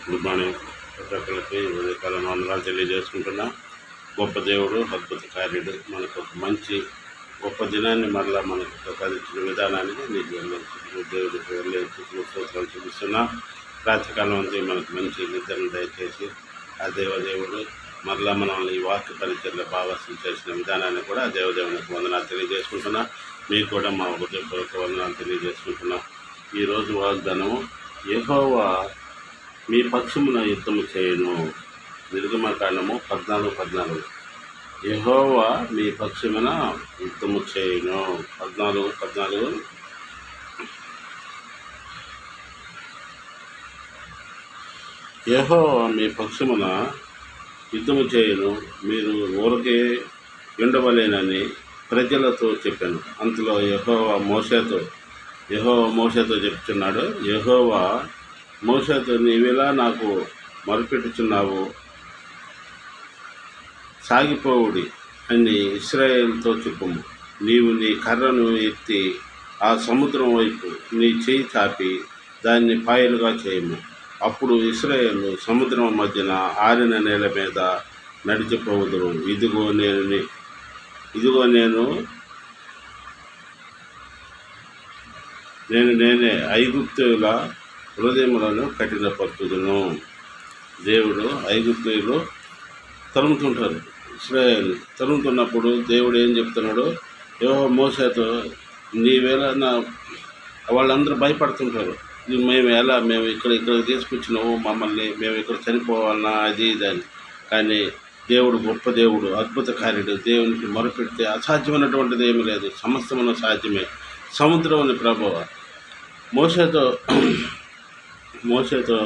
Good morning ప్రతి ఒక్కరికి ఉదయకాలం వందనాలు తెలియజేసుకుంటున్నా. గొప్ప దేవుడు, అద్భుత కార్యుడు, మనకు ఒక మంచి గొప్ప దినాన్ని మరలా మనకు ప్రసాదించిన విధానానికి నీకు దేవుడికి వెళ్ళే స్తోత్రాలు చూపిస్తున్నా. రాత్రికాలం అంతా మనకు మంచి నిద్రను దయచేసి ఆ దేవదేవుడు మరలా మనల్ని ఈ వాక్య పరిచయలో భాగస్వామ్యం చేసిన విధానాన్ని కూడా ఆ దేవదేవునికి వందనాలు తెలియజేసుకుంటున్నా. మీకు కూడా మా హృదయపూర్వక వందనాలు తెలియజేసుకుంటున్నా. ఈరోజు వాగ్దానము, యెహోవా మీ పక్షమున యుద్ధము చేయను. నిర్గమకాండము 14:14. యెహోవా మీ పక్షమున యుద్ధము చేయను. 14:14. యెహోవా మీ పక్షమున యుద్ధము చేయను, మీరు ఊరకే ఉండవలేనని ప్రజలతో చెప్పాను. అంతలో యెహోవా మోషేతో చెప్తున్నాడు, యెహోవా మోషేతో, నీవెలా నాకు మొరపెట్టుచున్నావు, సాగిపోవుడి అని ఇశ్రాయేలుతో చెప్పుము. నీవు నీ కర్రను ఎత్తి ఆ సముద్రం వైపు నీ చేయి చాపి దాన్ని పాయలుగా చేయము. అప్పుడు ఇశ్రాయేలు సముద్రం మధ్యన ఆరిన నేల మీద నడిచిపోవుదురు. ఇదిగో నేనే ఐగుప్తుల హృదయములను కఠినపరచుదును. దేవుడు ఐగుప్తులు తరుముతుంటారు. ఇశ్రాయేలు తరుముతున్నప్పుడు దేవుడు ఏం చెప్తున్నాడు, యెహోవా మోషేతో, నీవేళ వాళ్ళందరూ భయపడుతుంటారు, మేము ఇక్కడ తీసుకొచ్చినావు మమ్మల్ని, మేము ఇక్కడ చనిపోవాలన్నా అది ఇదని. కానీ దేవుడు గొప్ప దేవుడు, అద్భుత కార్యుడు. దేవునికి మొరపెడితే అసాధ్యమైనటువంటిది ఏమీ లేదు, సమస్తమైన సాధ్యమే. సముద్రం అని ప్రభువ మోషేతో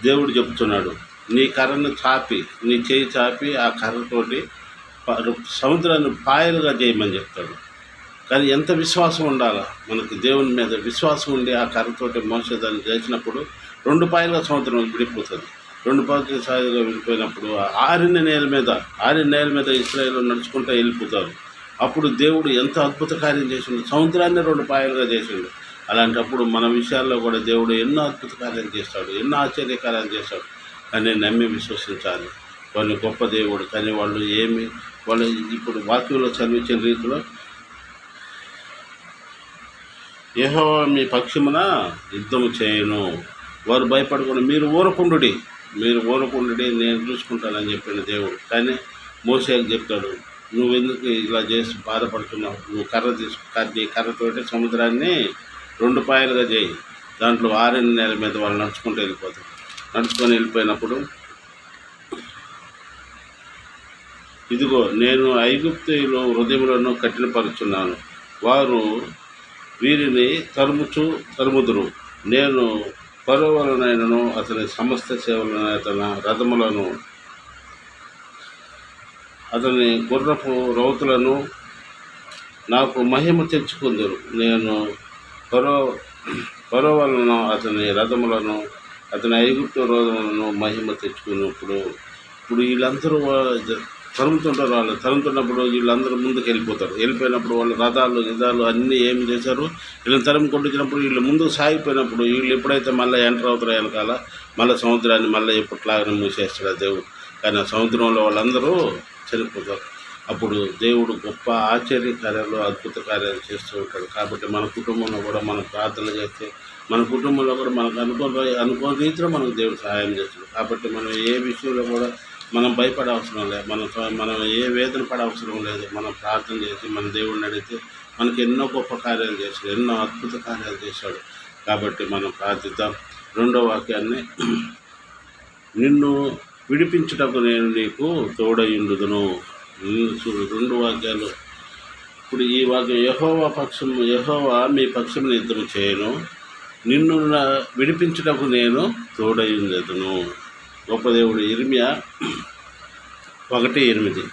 దేవుడు చెప్తున్నాడు, నీ కర్రను చాపి, నీ చేయి చాపి ఆ కర్రతోటి సముద్రాన్ని పాయలుగా చేయమని చెప్తాడు. కానీ ఎంత విశ్వాసం ఉండాలా మనకి, దేవుని మీద విశ్వాసం ఉండి ఆ కర్రతోటి మోసే దాన్ని చేసినప్పుడు 2 పాయలుగా సముద్రం విడిపోతుంది. 2 పాయలుగా విడిపోయినప్పుడు ఆరిన నేల మీద ఇశ్రాయేలు నడుచుకుంటూ వెళ్ళిపోతారు. అప్పుడు దేవుడు ఎంత అద్భుత కార్యం చేసిండు, సముద్రాన్ని 2 పాయలుగా చేసిండు. అలాంటప్పుడు మన విషయాల్లో కూడా దేవుడు ఎన్నో అద్భుత కార్యాలు చేస్తాడు, ఎన్నో ఆశ్చర్యకార్యాలు చేస్తాడు. కానీ నమ్మి విశ్వసించాలి. వాళ్ళు గొప్ప దేవుడు. కానీ వాళ్ళు ఇప్పుడు వాక్యంలో చదివించిన రీతిలో, యెహోవా మీ పక్షమున యుద్ధము చేయను, వారు భయపడకుండా మీరు ఊరకుండుడి, నేను చూసుకుంటానని చెప్పిన దేవుడు. కానీ మోషేకి చెప్తాడు, నువ్వెందుకు ఇలా చేసి బాధపడుతున్నావు, నువ్వు కర్రతోటి సముద్రాన్ని 2 పాయలుగా చేయి, దాంట్లో ఆరిన నేల మీద వాళ్ళు నడుచుకొని వెళ్ళిపోయినప్పుడు, ఇదిగో నేను ఐగుప్తీయుల హృదయములను కఠినపరుచున్నాను, వారు వీరిని తరుముదురు. నేను ఫరో వలనైనను అతని సమస్త సేవలను, అతని గుర్రపు రౌతులను నాకు మహిమ తెచ్చుకుందరు. నేను ఫరో వలన అతని రథములను, అతని ఐగుప్తు రథములను మహిమ తెచ్చుకున్నప్పుడు వీళ్ళందరూ తరుముతున్నప్పుడు వీళ్ళందరూ ముందుకు వెళ్ళిపోయినప్పుడు వాళ్ళ రథాలు అన్నీ ఏం చేశారు, వీళ్ళని తరుము కొట్టించినప్పుడు వీళ్ళు ముందుకు సాగిపోయినప్పుడు వీళ్ళు ఎప్పుడైతే మళ్ళీ ఎంటర్ అవుతారో వెనకాల, మళ్ళీ సముద్రాన్ని మళ్ళీ ఎప్పటిలాగానే మూసేస్తాడు దేవుడు. కానీ ఆ సముద్రంలో వాళ్ళందరూ చనిపోతారు. అప్పుడు దేవుడు గొప్ప ఆశ్చర్యకార్యాలు, అద్భుత కార్యాలు చేస్తూ ఉంటాడు. కాబట్టి మన కుటుంబంలో కూడా మనం ప్రార్థన చేస్తే, మన కుటుంబంలో కూడా మనకు అనుకోని రీతిలో మనకు దేవుడు సహాయం చేస్తాడు. కాబట్టి మనం ఏ విషయంలో కూడా మనం భయపడే అవసరం లేదు, మనం ఏ వేదన పడే అవసరం లేదు. మనం ప్రార్థన చేసి మన దేవుడిని అడిగితే మనకి ఎన్నో గొప్ప కార్యాలు చేశాడు, ఎన్నో అద్భుత కార్యాలు చేశాడు. కాబట్టి మనం ప్రార్థిద్దాం. 2వ వాక్యాన్ని, నిన్ను విడిపించుటకు నేను నీకు తోడయుండుదును. 2 వాక్యాలు. ఇప్పుడు ఈ వాక్యం, యెహోవా మీ పక్షమున యుద్ధము చేయను, నిన్ను విడిపించుటకు నేను తోడయుండుదును. గొప్ప దేవుడు. ఇర్మియా 1:8.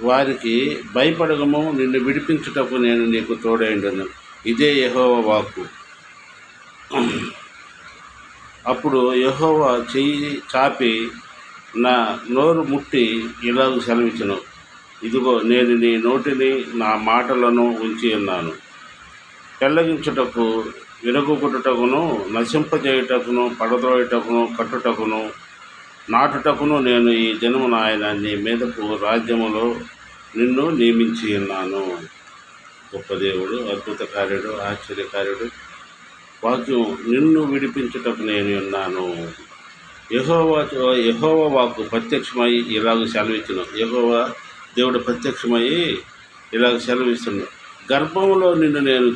వారికి భయపడగము, నిన్ను విడిపించుటకు నేను నీకు తోడైండును, ఇదే యెహోవా వాక్కు. అప్పుడు యెహోవా చెయ్యి చాపి నా నోరు ముట్టి ఇలాగ సెలవిచ్చును, ఇదిగో నేను నీ నోటిని నా మాటలను ఉంచి ఉన్నాను, పెళ్ళగించుటకు, విరగొట్టుటకును, నశింపజేయుటకును, పడద్రోయుటకును, కట్టుటకును, నాటుటకును నేను ఈ జనమున ఆయన నీ మీదకు రాజ్యములో నిన్ను నియమించి ఉన్నాను. గొప్ప దేవుడు, అద్భుత కార్యుడు, ఆశ్చర్యకార్యుడు. వాక్యం, నిన్ను విడిపించుటకు నేను ఉన్నాను. యెహోవా వాక్కు ప్రత్యక్షమై ఇలాగ సెలవిచ్చును. యెహోవా దేవుడు ప్రత్యక్షమై ఇలాగ సెలవిస్తున్నాడు. గర్భంలో నిన్ను నేను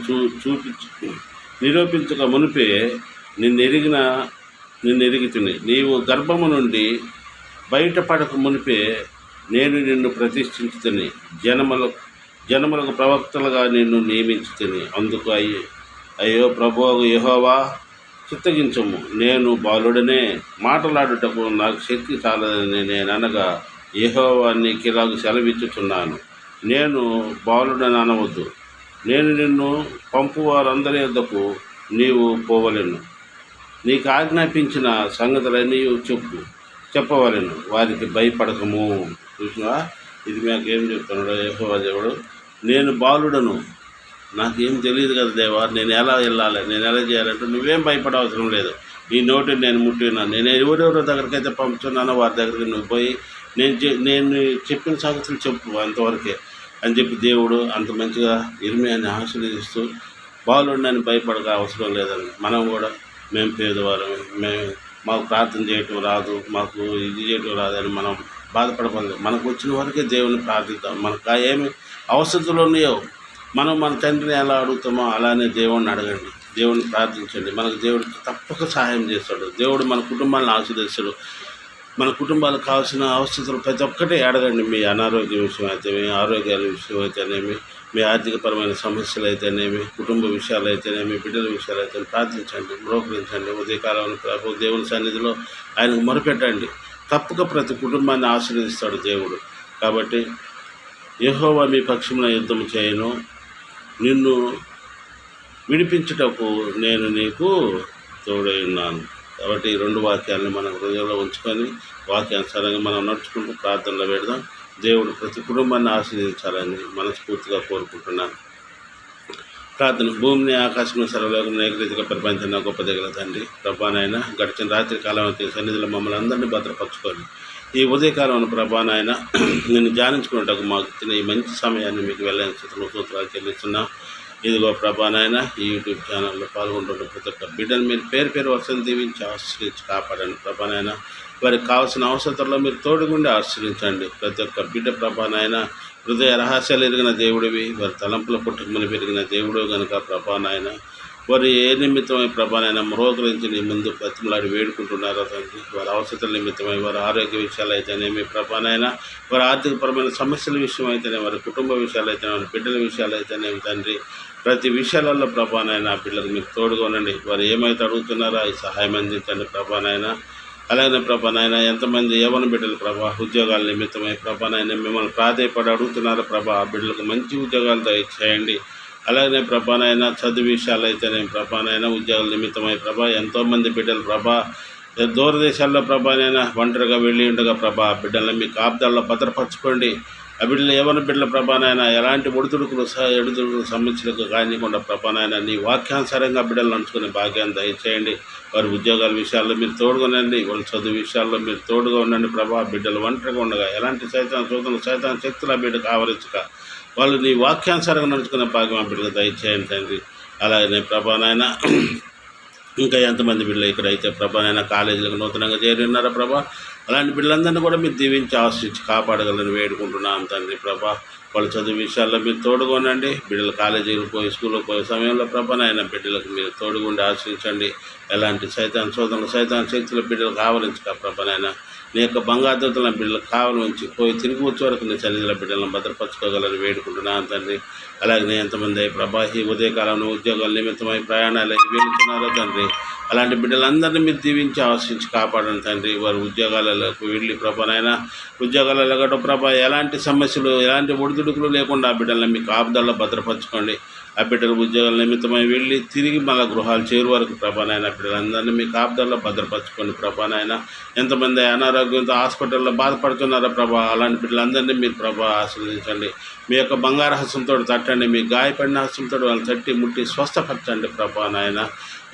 నిరూపించక మునిపే నిన్నెరిగితిని. నీవు గర్భము నుండి బయటపడక మునిపే నేను నిన్ను ప్రతిష్ఠించుతిని. జనములకు ప్రవక్తలుగా నిన్ను నియమించుతిని. అందుకు అయ్యో ప్రభువు యెహోవా, చిత్తగించము. నేను బాలుడనే, మాటలాడుటకు నాకు శక్తి చాలదని నేననగా యెహోవా నీకిలాగు సెలవిచ్చుచున్నాను. నేను బాలుడని అనవద్దు. నేను నిన్ను పంపు వారందరి యొద్దకు నీవు పోవలెను. నీకు ఆజ్ఞాపించిన సంగతులన్నీ చెప్పవలెను. వారికి భయపడకము. చూసినా, ఇది మాకేం చెప్తున్నాడు యెహోవా దేవుడు. నేను బాలుడను, నాకేం తెలియదు కదా దేవా, నేను ఎలా వెళ్ళాలి, నేను ఎలా చేయాలంటే నువ్వేం భయపడవసరం లేదు. నీ నోటిని నేను ముట్టినాను. నేను ఎవరెవరో దగ్గరికైతే పంపుతున్నానో వారి దగ్గరికి నువ్వు పోయి నేను చెప్పిన సంగతులు చెప్పు, అంతవరకే అని చెప్పి దేవుడు అంత మంచిగా ఇర్మీయాని ఆశీర్వదిస్తూ బాలుడిని భయపడక అవసరం లేదని. మనం కూడా మేము పేదవారం, మాకు ప్రార్థన చేయటం రాదు, మాకు ఇది చేయటం రాదని మనం బాధపడకూడదు. మనకు వచ్చిన వరకే దేవుని ప్రార్థిద్దాం. మనకు ఏమి అవసరాలు ఉన్నాయో మనం మన తండ్రిని ఎలా అడుగుతామో అలానే దేవుడిని అడగండి, దేవుడిని ప్రార్థించండి. మనకు దేవుడికి తప్పక సహాయం చేస్తాడు. దేవుడు మన కుటుంబాలను ఆశీర్వదిస్తాడు. మన కుటుంబాలకు కావాల్సిన అవసరాలు ప్రతి ఒక్కటే అడగండి. మీ అనారోగ్య విషయం అయితేనేమి, ఆరోగ్యాల విషయం అయితేనేమి, మీ ఆర్థికపరమైన సమస్యలు అయితేనేమి, కుటుంబ విషయాలు అయితేనేమి, బిడ్డల విషయాలు అయితే ప్రార్థించండి, బ్రోకరించండి. ఉదయకాలంలో ప్రభు దేవుని సన్నిధిలో ఆయనకు మొరపెట్టండి. తప్పక ప్రతి కుటుంబాన్ని ఆశీర్వదిస్తాడు దేవుడు. కాబట్టి యెహోవా మీ పక్షమున యుద్ధం చేయను, నిన్ను విడిపించుటకు నేను నీకు తోడై ఉన్నాను. కాబట్టి ఈ రెండు వాక్యాలను మన హృదయంలో ఉంచుకొని వాక్యానుసారంగా మనం నడుచుకుంటూ ప్రార్థనలో పెడదాం. దేవుడు ప్రతి కుటుంబాన్ని ఆశీర్వదించాలని మనస్ఫూర్తిగా కోరుకుంటున్నాను. ప్రార్థన. భూమిని, ఆకాశం, సర్వలోకం ఏకరీతిగా ప్రపంచంలో గొప్ప దిగల తండ్రి ప్రభానైనా గడిచిన రాత్రి కాలం సన్నిధిలో మమ్మల్ని అందరినీ భద్రపరచుకోండి. ఈ ఉదయకాలంలో ప్రభానైనా నేను ధ్యానించుకున్నట్టుకు మాకు ఇచ్చిన ఈ మంచి సమయాన్ని మీకు వెళ్ళని స్థితిలో సూత్రాలు చెల్లిస్తున్నాం. ఇదిగో ప్రభానైనా ఈ యూట్యూబ్ ఛానల్లో పాల్గొంటున్న ప్రతి ఒక్క బిడ్డను మీరు పేరు వరుసను దీవించి ఆశ్రయించి కాపాడండి. ప్రభానైనా వారికి కావాల్సిన అవసరాల్లో మీరు తోడుగుండి ఆశ్రయించండి. ప్రతి ఒక్క బిడ్డ ప్రభానైనా హృదయ రహస్యాలు ఎరిగిన దేవుడివి, వారి తలంపుల పుట్టుకమని పెరిగిన దేవుడు కనుక ప్రభానైనా వారు ఏ నిమిత్తమై ప్రభానైనా మరోకరించి నీ ముందు బతిమలాడి వేడుకుంటున్నారో తండ్రి. వారి అవసరాల నిమిత్తమై, వారి ఆరోగ్య విషయాలు అయితేనేమి ప్రభానైనా, వారి ఆర్థికపరమైన సమస్యల విషయం అయితేనే, వారి కుటుంబ విషయాలు అయితేనే, వారి బిడ్డల విషయాలు అయితేనేమి తండ్రి, ప్రతి విషయాలలో ప్రభానైనా పిల్లలకు మీకు తోడుగా ఉండండి. వారు ఏమైతే అడుగుతున్నారో ఈ సహాయం అందించండి ప్రభానైనా. అలాగే ప్రభానైనా ఎంతమంది యవ్వన బిడ్డలు ప్రభా ఉద్యోగాల నిమిత్తమై ప్రభానైనా మిమ్మల్ని ప్రాధేయపడి అడుగుతున్నారో ప్రభా, ఆ బిడ్డలకు మంచి ఉద్యోగాలు దయచేయండి. అలాగే ప్రభానైనా చదువు విషయాలు అయితేనే ప్రభానైనా ఉద్యోగాల నిమిత్తమై ప్రభా ఎంతోమంది బిడ్డలు ప్రభా దూరదేశాల్లో ప్రభానైనా ఒంటరిగా వెళ్ళి ఉండగా ప్రభా బిడ్డలను మీ కాపుదల్లో భద్రపరచుకోండి. ఆ బిడ్డలు యవ్వన బిడ్డల ప్రభానైనా ఎలాంటి ఎడుతుడుకులు సమస్యలకు కానికుండా ప్రభానైనా నీ వాక్యానుసారంగా బిడ్డలు నడుచుకునే భాగ్యాన్ని దయచేయండి. వారి ఉద్యోగాల విషయాల్లో మీరు తోడుగా ఉండండి, వాళ్ళ చదువు విషయాల్లో మీరు తోడుగా ఉండండి ప్రభా. బిడ్డలు ఒంటరిగా ఉండగా ఎలాంటి సైతాన్ శక్తుల బిడ్డకు ఆవరించక వాళ్ళు నీ వాక్యానుసారంగా నడుచుకునే భాగ్యం ఆ బిడ్డకు దయచేయండి తండ్రి. అలాగే ప్రభానైనా ఇంకా ఎంతమంది బిడ్డలు ఇక్కడైతే ప్రభానైనా కాలేజీలకు నూతనంగా చేరి ఉన్నారా ప్రభా, అలాంటి బిడ్డలందరినీ కూడా మీరు దీవించి ఆశ్రయించి కాపాడగలని వేడుకుంటున్నాం తండ్రి. ప్రభా వాళ్ళ చదువు విషయాల్లో మీరు తోడుగా ఉండండి. బిడ్డలు కాలేజీలకు పోయి స్కూల్కి పోయే సమయంలో ప్రభానైనా బిడ్డలకు మీరు తోడుగుండి ఆశ్రయించండి. ఎలాంటి సైతాన్ శక్తుల బిడ్డలకు ఆవరించక ప్రభానైనా నీ యొక్క బంగారుతులను బిడ్డలకు కావలించి పోయి తిరిగి వచ్చే వరకు నీ సన్నిధిలో బిడ్డలను భద్రపరచుకోగలని వేడుకుంటున్నాను తండ్రి. అలాగే ఎంతమంది ప్రభా ఈ ఉదయకాలంలో ఉద్యోగాల నిమిత్తమై ప్రయాణాలు వెళ్తున్నారో తండ్రి, అలాంటి బిడ్డలందరినీ మీరు దీవించి ఆశ్రయించి కాపాడండి తండ్రి. వారి ఉద్యోగాలకు వెళ్ళి ప్రభానైనా ఉద్యోగాలలో గట్ట ప్రభా ఎలాంటి సమస్యలు, ఎలాంటి ఒడిదుడుకులు లేకుండా ఆ బిడ్డలను మీ కాపుదల్లో భద్రపరచుకోండి. ఆ బిడ్డల ఉద్యోగాల నిమిత్తమై వెళ్ళి తిరిగి మళ్ళీ గృహాలు చేరు వరకు ప్రభానైనా బిడ్డలందరినీ మీ కాపుదల్లో భద్రపరచుకొని ప్రభానైనా ఎంతమంది అనారోగ్యంతో హాస్పిటల్లో బాధపడుతున్నారో ప్రభా అలాంటి బిడ్డలందరినీ మీరు ప్రభా ఆశీర్వదించండి. మీ యొక్క బంగారు హస్తంతో తట్టండి, మీ గాయపడిన హస్తంతో వాళ్ళని తట్టి ముట్టి స్వస్థపరచండి ప్రభా నాయన.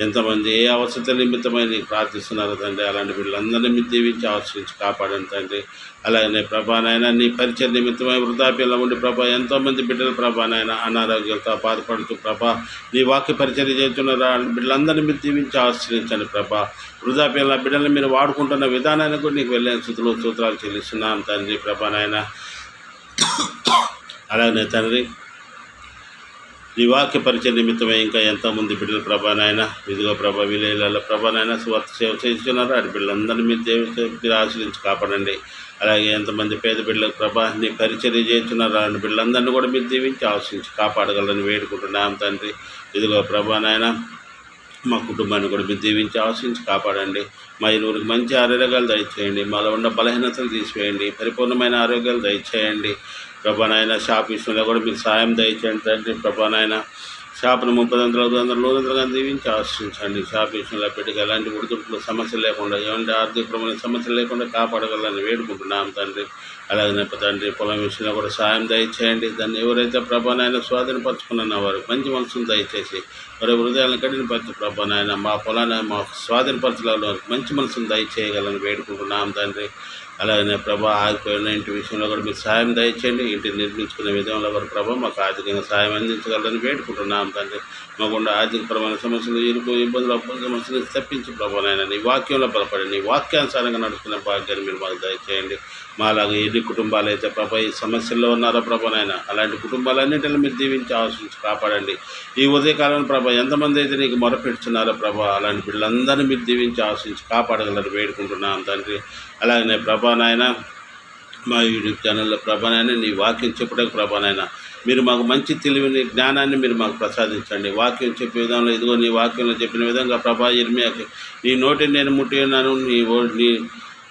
ఎంతమంది ఏ అవసరం నిమిత్తమై నీకు ప్రార్థిస్తున్నారు తండ్రి, అలాంటి వీళ్ళందరినీ మీరు దీవించి ఆశ్రయించి కాపాడండి తండ్రి. అలాగనే ప్రభానైనా నీ పరిచయ నిమిత్తమై వృద్ధాప్యంలో ఉండి ప్రభా ఎంతోమంది బిడ్డలు ప్రభానైనా అనారోగ్యంతో బాధపడుతూ ప్రభా నీ వాక్య పరిచర్య చేస్తున్నారు బిడ్డలందరినీ మీరు దీవించి ఆశ్రయించండి ప్రభా. వృద్ధాప్యంలో బిడ్డలను మీరు వాడుకుంటున్న విధానాన్ని కూడా నీకు వెళ్ళిన స్థుతులు సూత్రాలు చెల్లిస్తున్నాం తండ్రి ప్రభానైనా. అలాగనే తండ్రి నీ వాక్య పరిచయ నిమిత్తమై ఇంకా ఎంతోమంది బిడ్డలు ప్రభానైనా ఇదిగో ప్రభా విలేల ప్రభానైనా స్వార్థ సేవ చేస్తున్నారు. అటు బిడ్డలందరినీ మీరు ఆశ్రయించి కాపాడండి. అలాగే ఎంతమంది పేద బిడ్డలకు ప్రభా నీ పరిచర్య చేస్తున్నారు అలాంటి బిడ్డలందరినీ కూడా మీరు దీవించి ఆశ్రయించి కాపాడగలని వేడుకుంటున్నాం తండ్రి. ఇదిగో ప్రభానైనా మా కుటుంబాన్ని కూడా మీరు దీవించి ఆశ్రయించి కాపాడండి. మా ఇరువురికి మంచి ఆరోగ్యాలు దయచేయండి, మాలో ఉన్న బలహీనతలు తీసివేయండి, పరిపూర్ణమైన ఆరోగ్యాలు దయచేయండి ప్రభానైనా. షాప్ విషయంలో కూడా మీరు సాయం దయచేయండి తండ్రి ప్రభానైనా. షాపును 30 100 దీవించి ఆశ్రయించండి. షాప్ విషయంలో పెట్టుకు ఎలాంటి ఉడుతుడుకుల సమస్యలు లేకుండా ఎలాంటి ఆర్థికపరమైన సమస్యలు లేకుండా కాపాడగలని వేడుకుంటున్నాం తండ్రి. అలాగే తండ్రి పొలం విషయంలో కూడా సాయం దయచేయండి. దాన్ని ఎవరైతే ప్రభానైనా స్వాధీనపరచుకున్న వారు మంచి మనసును దయచేసి వారి హృదయాలను కఠినపరిచి ప్రభానైనా మా పొలాన్ని మా స్వాధీనపరచడంలో మంచి మనసును దయచేయగలని వేడుకుంటున్నాం తండ్రి. అలాగే ప్రభా ఆగిపోయిన ఇంటి విషయంలో కూడా మీరు సాయం దయచేయండి. ఇంటిని నిర్మించుకునే విధంలో వారు ప్రభా మాకు ఆర్థికంగా సాయం అందించగలరని వేడుకుంటున్నాం తండ్రి. మాకుండా ఆర్థికపరమైన సమస్యలు ఇరుకు ఇబ్బందులు అప్పుల సమస్యలు తప్పించి ప్రభానైనా నీ వాక్యంలో బలపడి నీ వాక్యానుసారంగా నడుస్తున్న భాగ్యాన్ని మీరు మాకు దయచేయండి. మాలాగా ఎన్ని కుటుంబాలు అయితే ప్రభా ఈ సమస్యల్లో ఉన్నారో ప్రభానైనా అలాంటి కుటుంబాలన్నింటినీ మీరు దీవించి ఆశించి కాపాడండి. ఈ ఉదయకాలంలో ప్రభా ఎంతమంది అయితే నీకు మొరపెడుతున్నారో ప్రభా అలాంటి బిడ్డలందరినీ మీరు దీవించి ఆశించి కాపాడగలరు వేడుకుంటున్నాం తండ్రి. అలాగనే ప్రభానైనా మా యూట్యూబ్ ఛానల్లో ప్రభానైనా నీ వాక్యం చెప్పడానికి ప్రభానైనా మీరు మాకు మంచి తెలివిని జ్ఞానాన్ని మీరు మాకు ప్రసాదించండి. వాక్యం చెప్పే విధంలో ఇదిగో నీ వాక్యంలో చెప్పిన విధంగా ప్రభా ఇర్మియాకి నీ నోటిని నేను ముట్టి ఉన్నాను,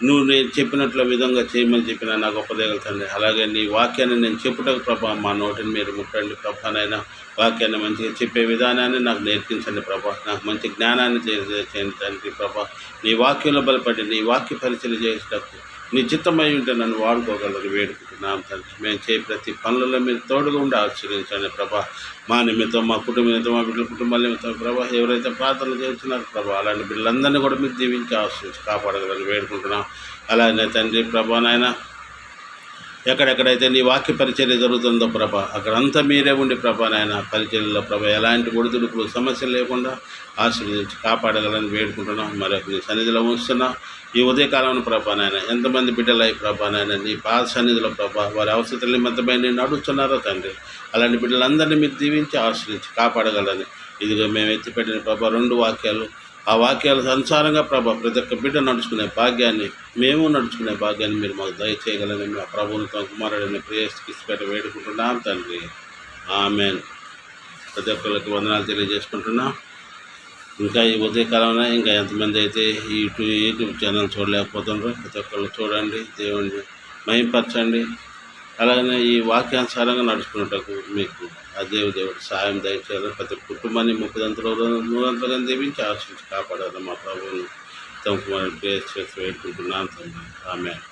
నువ్వు నేను చెప్పినట్ల విధంగా చేయమని చెప్పిన నాకు గొప్పదేగలుతండి. అలాగే నీ వాక్యాన్ని నేను చెప్పుటకు ప్రభా మా నోటిని మీరు ముట్టండి ప్రభానైనా. వాక్యాన్ని మంచిగా చెప్పే విధానాన్ని నాకు నేర్పించండి ప్రభా. నాకు మంచి జ్ఞానాన్ని చేయండి తండ్రి ప్రభా. నీ వాక్యంలో బలపడి నీ వాక్య పరిచయం చేసేటప్పుడు నీ చిత్తమై ఉంటే నన్ను వాడుకోగలరు వేడుకుంటున్నాం తండ్రి. మేము చేయ ప్రతి పనులలో మీరు తోడుగా ఉండి ఆశ్రయించండి ప్రభా. మా నిమిత్తం మా కుటుంబ నిమిత్తం మా బిడ్డల కుటుంబాల నిమిత్తం ప్రభా ఎవరైతే ప్రార్థనలు చేస్తున్నారు ప్రభా అలాంటి బిడ్డలందరినీ కూడా మీరు దీవించి ఆశ్రయించి కాపాడగలని వేడుకుంటున్నాం. అలాగే తండ్రి ప్రభానైనా ఎక్కడెక్కడైతే నీ వాక్య పరిచర్య జరుగుతుందో ప్రభా అక్కడంతా మీరే ఉండి ప్రభానైనా పరిచర్యలో ప్రభా ఎలాంటి ఒడిదుడుకులు సమస్యలు లేకుండా ఆశీర్వదించి కాపాడగలని వేడుకుంటున్నాం. మరొక నీ సన్నిధిలో ఉంచుతున్నా ఈ ఉదయకాలంలో ప్రభానైనా ఎంతమంది బిడ్డలై ప్రభానైనా నీ పాద సన్నిధిలో ప్రభా వారి అవసరాల నిమిత్తమై నేను అడుగుతున్నారో తండ్రి అలాంటి బిడ్డలందరినీ మీరు దీవించి ఆశ్రయించి కాపాడగలని ఇదిగో మేము ఎత్తిపెట్టిన ప్రభా 2 వాక్యాలు ఆ వాక్యాల అనుసారంగా ప్రభా ప్రతి ఒక్క బిడ్డ నడుచుకునే భాగ్యాన్ని మేము నడుచుకునే భాగ్యాన్ని మీరు మాకు దయచేయగలని మా ప్రభుత్వం కుమారుడిని ప్రియస్కి వేడుకుంటున్నాం తండ్రి. ఆమెన్. ప్రతి ఒక్కరికి వందనాలు తెలియజేసుకుంటున్నాం. ఇంకా ఈ ఉదయకాలంలో ఇంకా ఎంతమంది అయితే ఈ యూట్యూబ్ ఛానల్ చూడలేకపోతున్నారో ప్రతి ఒక్కళ్ళు చూడండి, దేవుణ్ణి మహింపరచండి. అలాగనే ఈ వాక్యానుసారంగా నడుచుకున్నటకు మీకు ఆ దేవుడు సాయం దయచేయాలని ప్రతి కుటుంబాన్ని 30 100 దీవించి ఆశించి కాపాడాలని మా ప్రభువుని తమ కుమారుని ప్రేస్ చేసి వేడుకుంటున్నాం తండ్రి. ఆమెన్.